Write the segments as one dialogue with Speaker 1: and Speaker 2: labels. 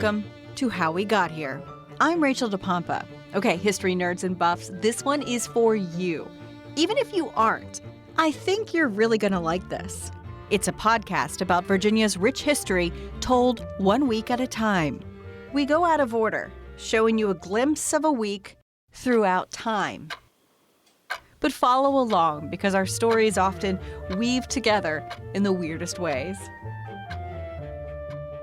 Speaker 1: welcome to How We Got Here. I'm Rachel DePompa. Okay, history nerds and buffs, this one is for you. Even if you aren't, I think you're really going to like this. It's a podcast about Virginia's rich history told 1 week at a time. We go out of order, showing you a glimpse of a week throughout time. But follow along because our stories often weave together in the weirdest ways.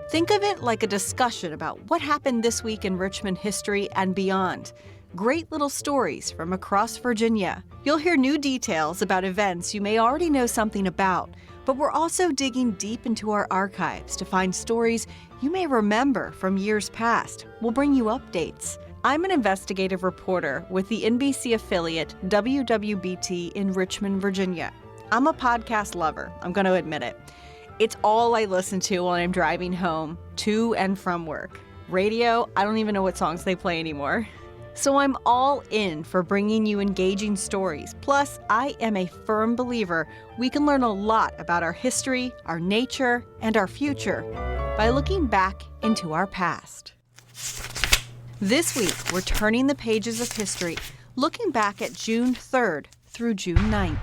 Speaker 1: Think of it like a discussion about what happened this week in Richmond history and beyond. Great little stories from across Virginia. You'll hear new details about events you may already know something about, but we're also digging deep into our archives to find stories you may remember from years past. We'll bring you updates. I'm an investigative reporter with the NBC affiliate WWBT in Richmond, Virginia. I'm a podcast lover, I'm going to admit it. It's all I listen to when I'm driving home, to and from work. Radio, I don't even know what songs they play anymore. So I'm all in for bringing you engaging stories. Plus, I am a firm believer we can learn a lot about our history, our nature, and our future by looking back into our past. This week, we're turning the pages of history, looking back at June 3rd through June 9th.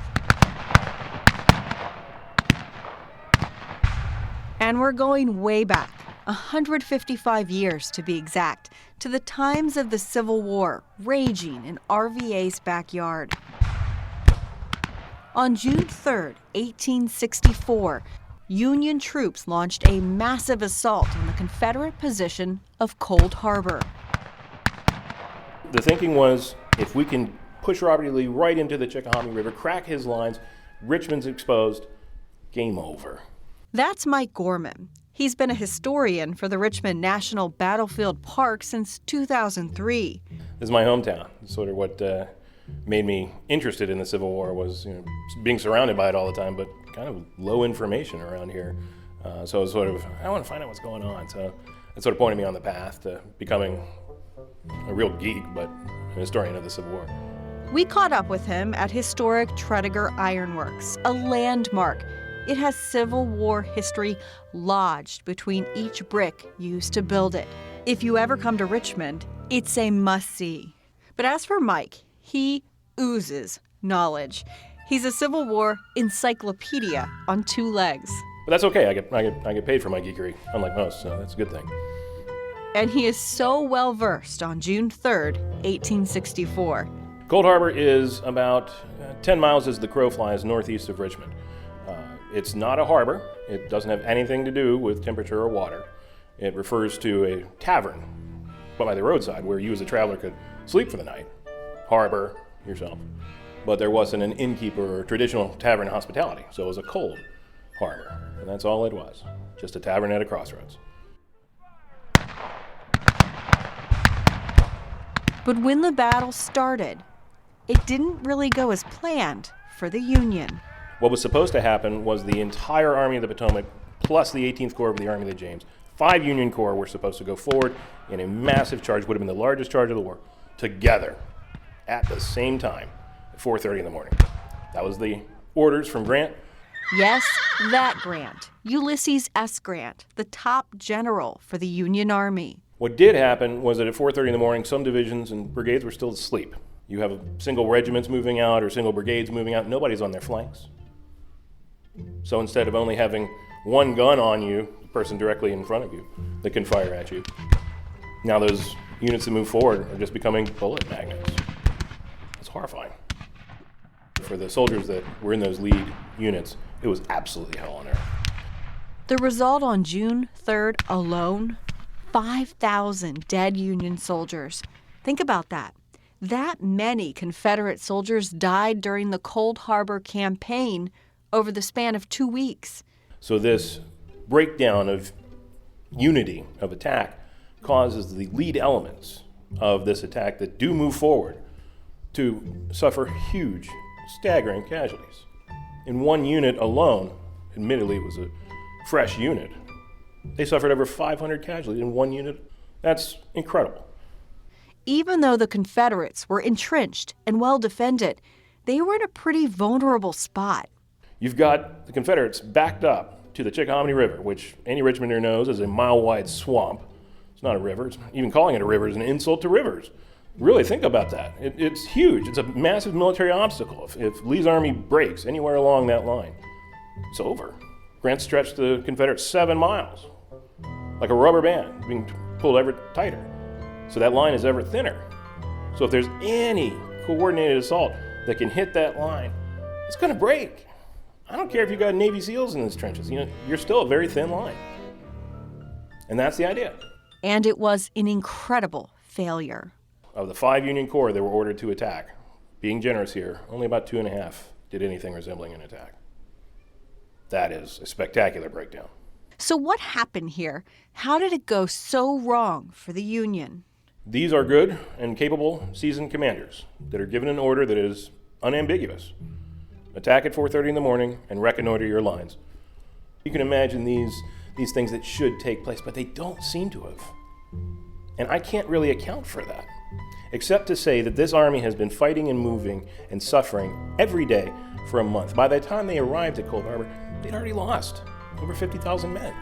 Speaker 1: And we're going way back, 155 years to be exact, to the times of the Civil War raging in RVA's backyard. On June 3rd, 1864, Union troops launched a massive assault on the Confederate position of Cold Harbor.
Speaker 2: The thinking was, if we can push Robert E. Lee right into the Chickahominy River, crack his lines, Richmond's exposed, game over.
Speaker 1: That's Mike Gorman. He's been a historian for the Richmond National Battlefield Park since 2003.
Speaker 2: This is my hometown. Sort of what made me interested in the Civil War was being surrounded by it all the time, but kind of low information around here. So I was I want to find out what's going on. So it sort of pointed me on the path to becoming a real geek, but a historian of the Civil War.
Speaker 1: We caught up with him at historic Tredegar Ironworks, a landmark. It has Civil War history lodged between each brick used to build it. If you ever come to Richmond, it's a must-see. But as for Mike, he oozes knowledge. He's a Civil War encyclopedia on two legs.
Speaker 2: But that's okay. I get paid for my geekery, unlike most, so that's a good thing.
Speaker 1: And he is so well-versed on June 3rd, 1864.
Speaker 2: Cold Harbor is about 10 miles as the crow flies northeast of Richmond. It's not a harbor. It doesn't have anything to do with temperature or water. It refers to a tavern by the roadside where you as a traveler could sleep for the night, harbor yourself. But there wasn't an innkeeper or traditional tavern hospitality, so it was a cold harbor. And that's all it was, just a tavern at a crossroads.
Speaker 1: But when the battle started, it didn't really go as planned for the Union.
Speaker 2: What was supposed to happen was the entire Army of the Potomac, plus the 18th Corps of the Army of the James, 5 Union Corps were supposed to go forward in a massive charge, would have been the largest charge of the war, together at the same time at 4:30 in the morning. That was the orders from Grant.
Speaker 1: Yes, that Grant, Ulysses S. Grant, the top general for the Union Army.
Speaker 2: What did happen was that at 4:30 in the morning, some divisions and brigades were still asleep. You have single regiments moving out or single brigades moving out. Nobody's on their flanks. So instead of only having one gun on you, the person directly in front of you that can fire at you, now those units that move forward are just becoming bullet magnets. It's horrifying. For the soldiers that were in those lead units, it was absolutely hell on earth.
Speaker 1: The result on June 3rd alone, 5,000 dead Union soldiers. Think about that. That many Confederate soldiers died during the Cold Harbor campaign over the span of 2 weeks.
Speaker 2: So this breakdown of unity of attack causes the lead elements of this attack that do move forward to suffer huge, staggering casualties. In one unit alone, admittedly it was a fresh unit, they suffered over 500 casualties in one unit. That's incredible.
Speaker 1: Even though the Confederates were entrenched and well defended, they were in a pretty vulnerable spot.
Speaker 2: You've got the Confederates backed up to the Chickahominy River, which any Richmonder knows is a mile-wide swamp, It's not a river. Even calling it a river is an insult to rivers. Really think about that. It's huge. It's a massive military obstacle. If Lee's army breaks anywhere along that line, it's over. Grant stretched the Confederates 7 miles, like a rubber band being pulled ever tighter. So that line is ever thinner. So if there's any coordinated assault that can hit that line, it's going to break. I don't care if you've got Navy SEALs in these trenches. You're still a very thin line. And that's the idea.
Speaker 1: And it was an incredible failure.
Speaker 2: Of the 5 Union Corps that were ordered to attack, being generous here, only about 2.5 did anything resembling an attack. That is a spectacular breakdown.
Speaker 1: So what happened here? How did it go so wrong for the Union?
Speaker 2: These are good and capable seasoned commanders that are given an order that is unambiguous. Attack at 4:30 in the morning and reconnoiter your lines. You can imagine these things that should take place, but they don't seem to have. And I can't really account for that, except to say that this army has been fighting and moving and suffering every day for a month. By the time they arrived at Cold Harbor, they'd already lost over 50,000 men.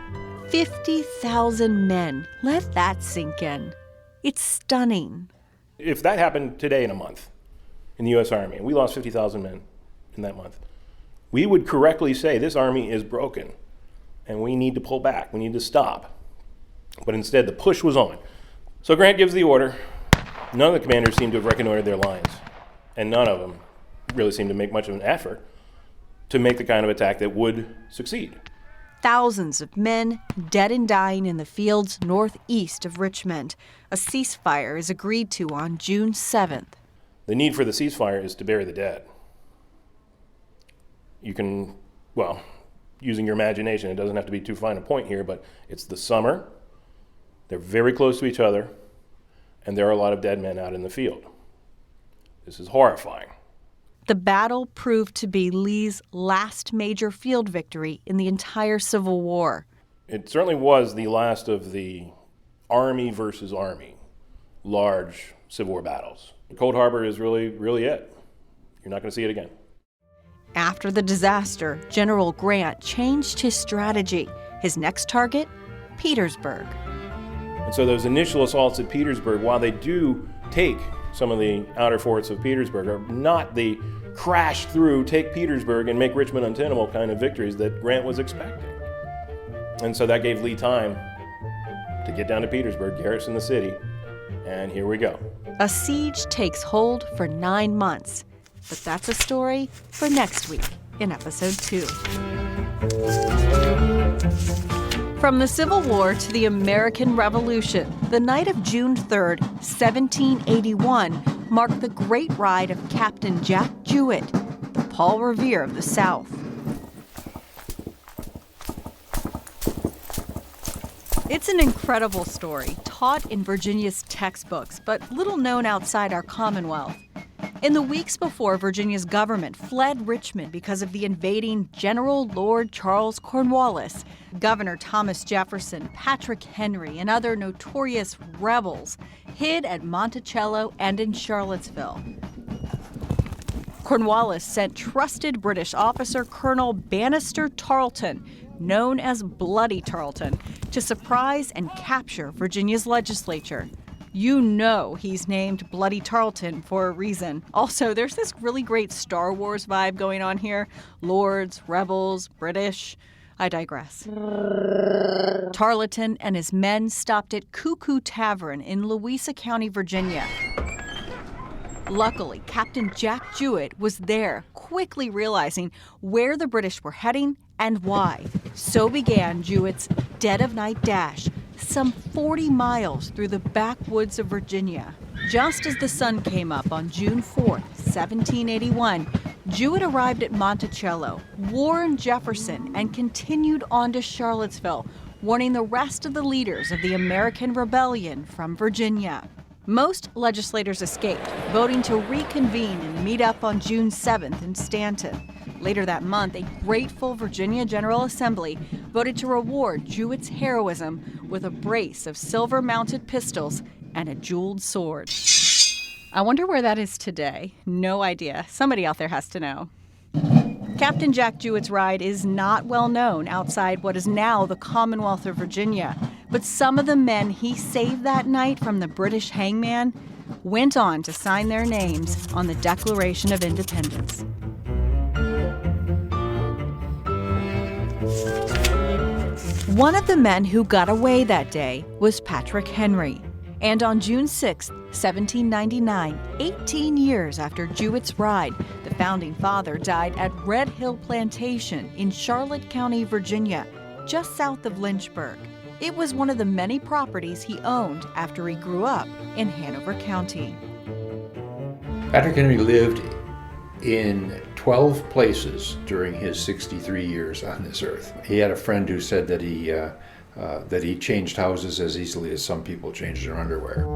Speaker 1: 50,000 men. Let that sink in. It's stunning.
Speaker 2: If that happened today in a month in the U.S. Army, and we lost 50,000 men in that month, we would correctly say this army is broken and we need to pull back, we need to stop. But instead, the push was on. So Grant gives the order. None of the commanders seem to have reconnoitered their lines, and none of them really seem to make much of an effort to make the kind of attack that would succeed.
Speaker 1: Thousands of men dead and dying in the fields northeast of Richmond. A ceasefire is agreed to on June 7th.
Speaker 2: The need for the ceasefire is to bury the dead. You can, using your imagination, it doesn't have to be too fine a point here, but it's the summer, they're very close to each other, and there are a lot of dead men out in the field. This is horrifying.
Speaker 1: The battle proved to be Lee's last major field victory in the entire Civil War.
Speaker 2: It certainly was the last of the army versus army, large Civil War battles. Cold Harbor is really, really it. You're not going to see it again.
Speaker 1: After the disaster, General Grant changed his strategy. His next target, Petersburg.
Speaker 2: And so those initial assaults at Petersburg, while they do take some of the outer forts of Petersburg, are not the crash through, take Petersburg and make Richmond untenable kind of victories that Grant was expecting. And so that gave Lee time to get down to Petersburg, garrison the city, and here we go.
Speaker 1: A siege takes hold for 9 months, but that's a story for next week in episode 2. From the Civil War to the American Revolution, the night of June 3rd, 1781, marked the great ride of Captain Jack Jewett, the Paul Revere of the South. It's an incredible story, taught in Virginia's textbooks, but little known outside our Commonwealth. In the weeks before Virginia's government fled Richmond because of the invading General Lord Charles Cornwallis, Governor Thomas Jefferson, Patrick Henry, and other notorious rebels hid at Monticello and in Charlottesville. Cornwallis sent trusted British officer Colonel Bannister Tarleton, known as Bloody Tarleton, to surprise and capture Virginia's legislature. You know he's named Bloody Tarleton for a reason. Also, there's this really great Star Wars vibe going on here. Lords, rebels, British. I digress. Tarleton and his men stopped at Cuckoo Tavern in Louisa County, Virginia. Luckily, Captain Jack Jewett was there, quickly realizing where the British were heading and why. So began Jewett's dead-of-night dash, some 40 miles through the backwoods of Virginia. Just as the sun came up on June 4th, 1781, Jewett arrived at Monticello, warned Jefferson, and continued on to Charlottesville, warning the rest of the leaders of the American Rebellion from Virginia. Most legislators escaped, voting to reconvene and meet up on June 7th in Stanton. Later that month, a grateful Virginia General Assembly voted to reward Jewett's heroism with a brace of silver-mounted pistols and a jeweled sword. I wonder where that is today. No idea. Somebody out there has to know. Captain Jack Jewett's ride is not well known outside what is now the Commonwealth of Virginia, But some of the men he saved that night from the British hangman went on to sign their names on the Declaration of Independence. One of the men who got away that day was Patrick Henry. And on June 6, 1799, 18 years after Jewett's ride, the founding father died at Red Hill Plantation in Charlotte County, Virginia, just south of Lynchburg. It was one of the many properties he owned after he grew up in Hanover County.
Speaker 3: Patrick Henry lived in 12 places during his 63 years on this earth. He had a friend who said that he changed houses as easily as some people change their underwear.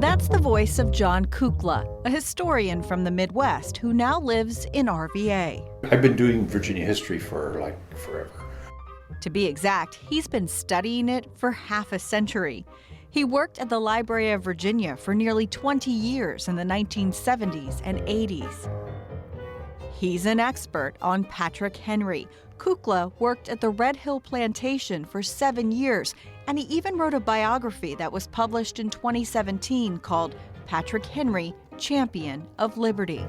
Speaker 1: That's the voice of John Kukla, a historian from the Midwest who now lives in RVA.
Speaker 3: I've been doing Virginia history for forever.
Speaker 1: To be exact, he's been studying it for half a century. He worked at the Library of Virginia for nearly 20 years in the 1970s and 80s. He's an expert on Patrick Henry. Kukla worked at the Red Hill Plantation for 7 years, and he even wrote a biography that was published in 2017 called Patrick Henry, Champion of Liberty.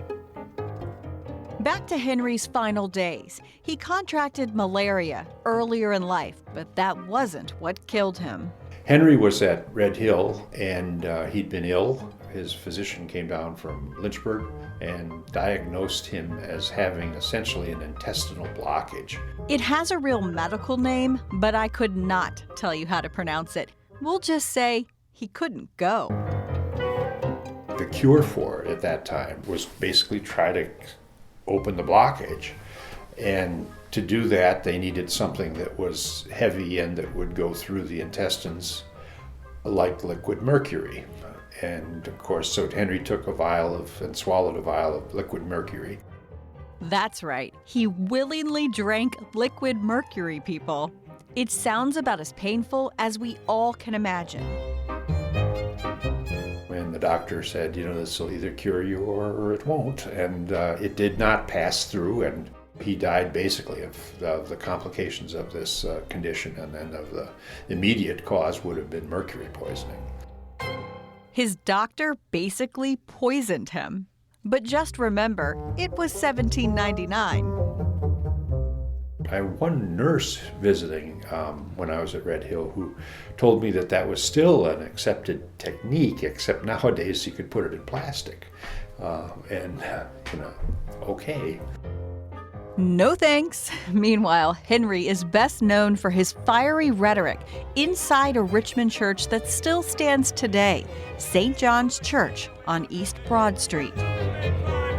Speaker 1: Back to Henry's final days. He contracted malaria earlier in life, but that wasn't what killed him.
Speaker 3: Henry was at Red Hill, and he'd been ill. His physician came down from Lynchburg and diagnosed him as having essentially an intestinal blockage.
Speaker 1: It has a real medical name, but I could not tell you how to pronounce it. We'll just say he couldn't go.
Speaker 3: The cure for it at that time was basically try to open the blockage. And to do that, they needed something that was heavy and that would go through the intestines like liquid mercury. And of course, so Henry took and swallowed a vial of liquid mercury.
Speaker 1: That's right. He willingly drank liquid mercury, people. It sounds about as painful as we all can imagine.
Speaker 3: And the doctor said, this will either cure you or it won't. And it did not pass through, and he died basically of the complications of this condition, and then of the immediate cause would have been mercury poisoning.
Speaker 1: His doctor basically poisoned him. But just remember, it was 1799.
Speaker 3: I had one nurse visiting when I was at Red Hill who told me that was still an accepted technique, except nowadays you could put it in plastic. Okay.
Speaker 1: No thanks. Meanwhile, Henry is best known for his fiery rhetoric inside a Richmond church that still stands today, St. John's Church on East Broad Street.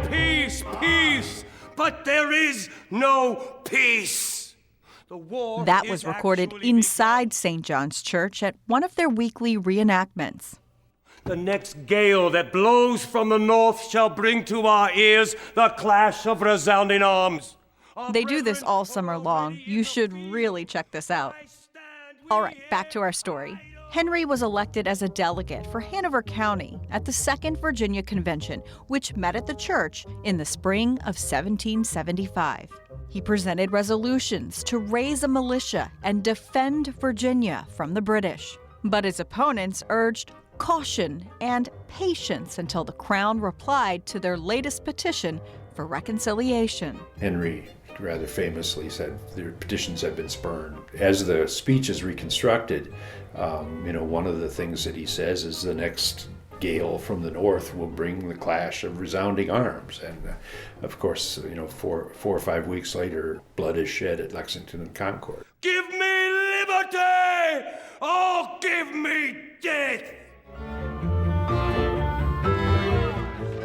Speaker 4: Peace, peace, but there is no peace. The war
Speaker 1: that was recorded inside St. John's Church at one of their weekly reenactments.
Speaker 4: The next gale that blows from the north shall bring to our ears the clash of resounding arms.
Speaker 1: They do this all summer long. You should really check this out. All right, back to our story. Henry was elected as a delegate for Hanover County at the Second Virginia Convention, which met at the church in the spring of 1775. He presented resolutions to raise a militia and defend Virginia from the British. But his opponents urged caution and patience until the Crown replied to their latest petition for reconciliation.
Speaker 3: Henry rather famously said their petitions have been spurned. As the speech is reconstructed, one of the things that he says is the next gale from the north will bring the clash of resounding arms. And of course, 4 or 5 weeks later, blood is shed at Lexington and Concord.
Speaker 4: Give me liberty! Oh, give me death!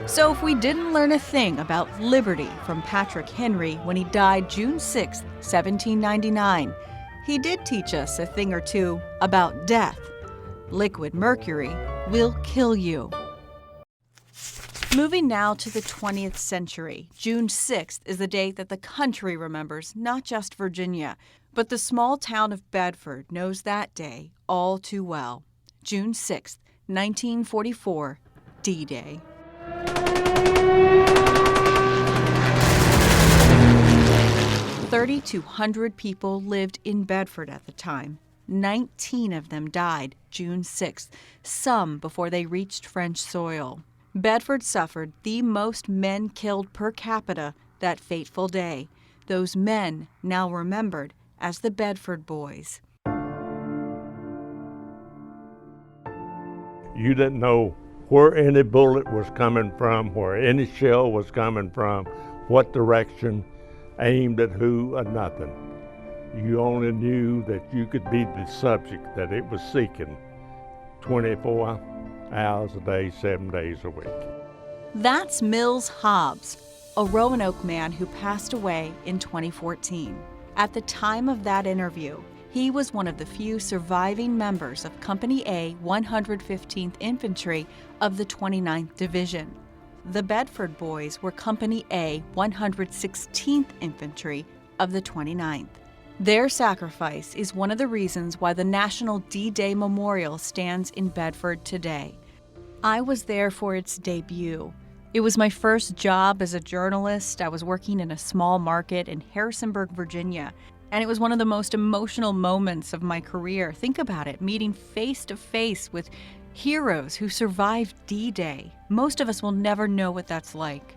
Speaker 1: So if we didn't learn a thing about liberty from Patrick Henry when he died June 6, 1799, he did teach us a thing or two about death. Liquid mercury will kill you. Moving now to the 20th century, June 6th is the date that the country remembers, not just Virginia, but the small town of Bedford knows that day all too well. June 6th, 1944, D-Day. 3,200 people lived in Bedford at the time. 19 of them died June 6th, some before they reached French soil. Bedford suffered the most men killed per capita that fateful day. Those men now remembered as the Bedford Boys.
Speaker 5: You didn't know where any bullet was coming from, where any shell was coming from, what direction, aimed at who, or nothing. You only knew that you could be the subject that it was seeking 24 hours a day, 7 days a week.
Speaker 1: That's Mills Hobbs, a Roanoke man who passed away in 2014. At the time of that interview, he was one of the few surviving members of Company A, 115th Infantry of the 29th Division. The Bedford Boys were Company A, 116th Infantry of the 29th. Their sacrifice is one of the reasons why the National D-Day Memorial stands in Bedford today. I was there for its debut. It was my first job as a journalist. I was working in a small market in Harrisonburg, Virginia, and it was one of the most emotional moments of my career. Think about it, meeting face to face with heroes who survived D-Day. Most of us will never know what that's like.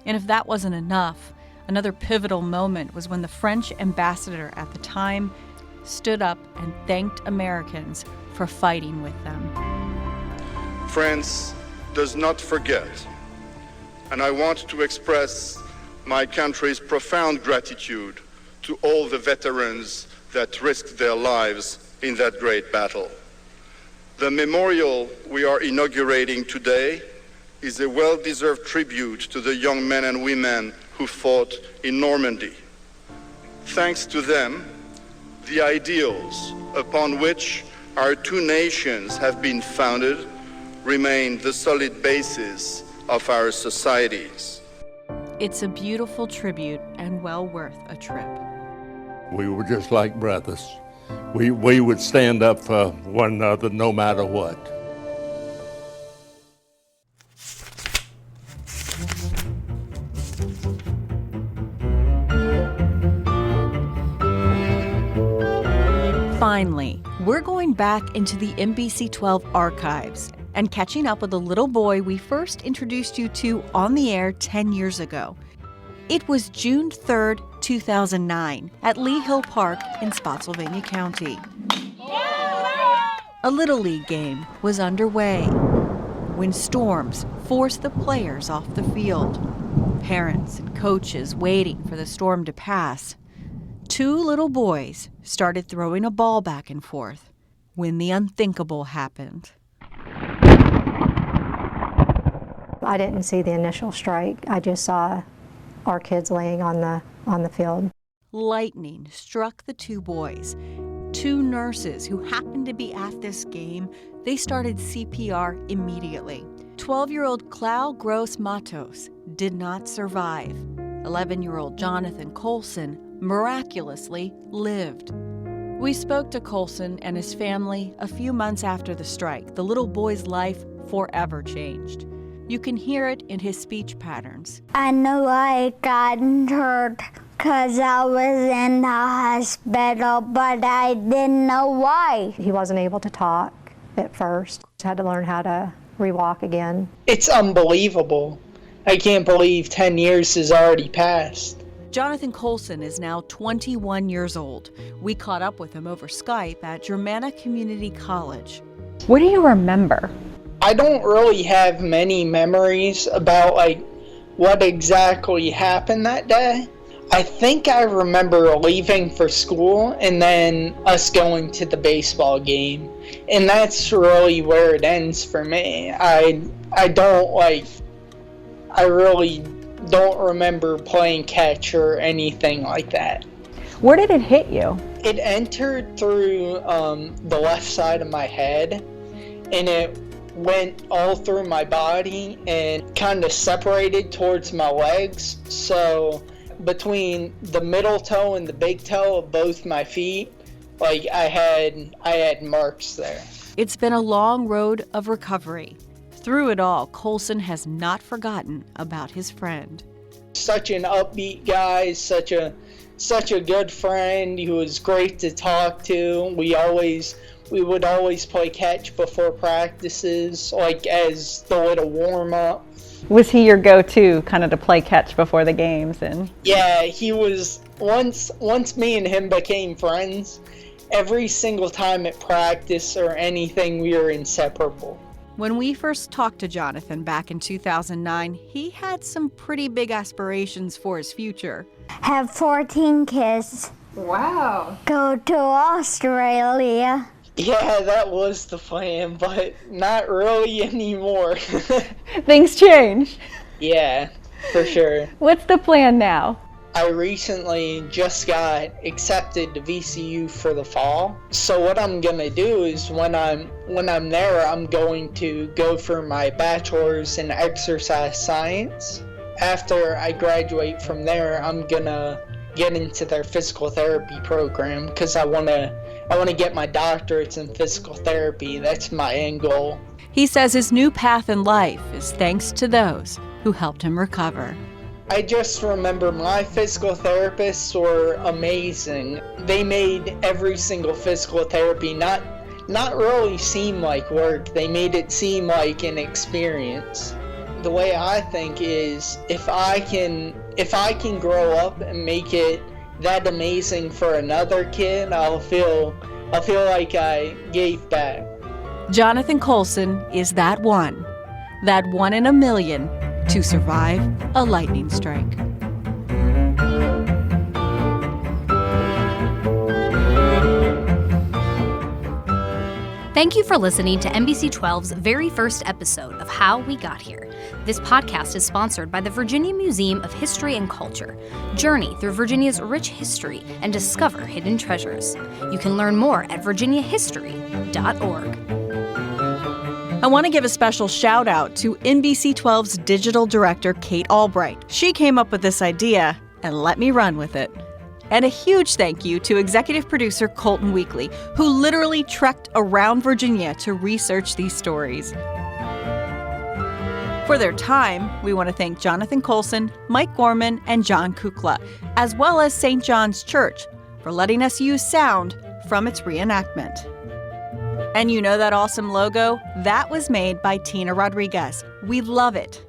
Speaker 1: And if that wasn't enough, another pivotal moment was when the French ambassador at the time stood up and thanked Americans for fighting with them.
Speaker 6: France does not forget, and I want to express my country's profound gratitude to all the veterans that risked their lives in that great battle. The memorial we are inaugurating today is a well-deserved tribute to the young men and women who fought in Normandy. Thanks to them, the ideals upon which our two nations have been founded remain the solid basis of our societies.
Speaker 1: It's a beautiful tribute and well worth a trip.
Speaker 5: We were just like brothers. We would stand up for one another no matter what.
Speaker 1: Finally, we're going back into the NBC 12 archives and catching up with a little boy we first introduced you to on the air 10 years ago. It was June 3rd, 2009, at Lee Hill Park in Spotsylvania County. A Little League game was underway when storms forced the players off the field. Parents and coaches waiting for the storm to pass. Two little boys started throwing a ball back and forth when the unthinkable happened.
Speaker 7: I didn't see the initial strike. I just saw our kids laying on the field.
Speaker 1: Lightning struck the two boys. Two nurses who happened to be at this game, they started CPR immediately. 12-year-old Clau Gross Matos did not survive. 11-year-old Jonathan Colson miraculously lived. We spoke to Colson and his family a few months after the strike. The little boy's life forever changed. You can hear it in his speech patterns.
Speaker 8: I knew I got hurt because I was in the hospital, but I didn't know why.
Speaker 7: He wasn't able to talk at first. Had to learn how to re-walk again.
Speaker 9: It's unbelievable. I can't believe 10 years has already passed.
Speaker 1: Jonathan Colson is now 21 years old. We caught up with him over Skype at Germanna Community College.
Speaker 10: What do you remember?
Speaker 9: I don't really have many memories about what exactly happened that day. I think I remember leaving for school and then us going to the baseball game. And that's really where it ends for me. I really don't remember playing catch or anything like that.
Speaker 10: Where did it hit you?
Speaker 9: It entered through the left side of my head, and it went all through my body and kind of separated towards my legs. So between the middle toe and the big toe of both my feet, I had marks there.
Speaker 1: It's been a long road of recovery. Through it all, Colson has not forgotten about his friend.
Speaker 9: Such an upbeat guy, such a such a good friend. He was great to talk to. We would always play catch before practices, like as the little warm-up.
Speaker 10: Was he your go-to kind of to play catch before the games? And
Speaker 9: Yeah, he was. Once me and him became friends, every single time at practice or anything, we were inseparable.
Speaker 1: When we first talked to Jonathan back in 2009, he had some pretty big aspirations for his future.
Speaker 8: Have 14 kids.
Speaker 10: wow.
Speaker 8: Go to Australia.
Speaker 9: Yeah, that was the plan, but not really anymore.
Speaker 10: Things change.
Speaker 9: Yeah, for sure.
Speaker 10: What's the plan now?
Speaker 9: I recently just got accepted to VCU for the fall. So what I'm gonna do is when I'm there, I'm going to go for my bachelor's in exercise science. After I graduate from there, I'm gonna get into their physical therapy program because I wanna get my doctorates in physical therapy. That's my end goal.
Speaker 1: He says his new path in life is thanks to those who helped him recover.
Speaker 9: I just remember my physical therapists were amazing. They made every single physical therapy not really seem like work. They made it seem like an experience. The way I think is if I can grow up and make it that amazing for another kid, I'll feel like I gave back.
Speaker 1: Jonathan Colson is that one in a million to survive a lightning strike.
Speaker 11: Thank you for listening to NBC 12's very first episode of How We Got Here. This podcast is sponsored by the Virginia Museum of History and Culture. Journey through Virginia's rich history and discover hidden treasures. You can learn more at virginiahistory.org.
Speaker 1: I want to give a special shout out to NBC 12's digital director, Kate Albright. She came up with this idea and let me run with it. And a huge thank you to executive producer Colton Weekly, who literally trekked around Virginia to research these stories. For their time, we want to thank Jonathan Colson, Mike Gorman, and John Kukla, as well as St. John's Church, for letting us use sound from its reenactment. And you know that awesome logo? That was made by Tina Rodriguez. We love it.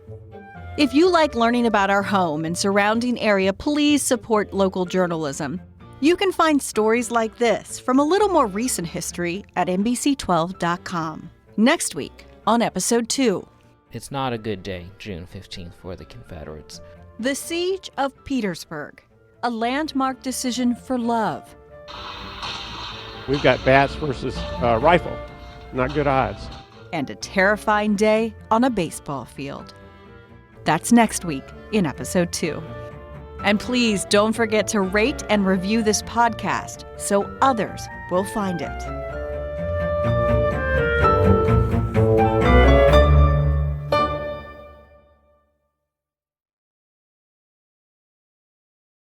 Speaker 1: If you like learning about our home and surrounding area, please support local journalism. You can find stories like this from a little more recent history at NBC12.com. Next week on Episode 2.
Speaker 12: It's not a good day, June 15th, for the Confederates.
Speaker 1: The Siege of Petersburg, a landmark decision for love.
Speaker 13: We've got bats versus rifle. Not good odds.
Speaker 1: And a terrifying day on a baseball field. That's next week in Episode 2. And please don't forget to rate and review this podcast so others will find it.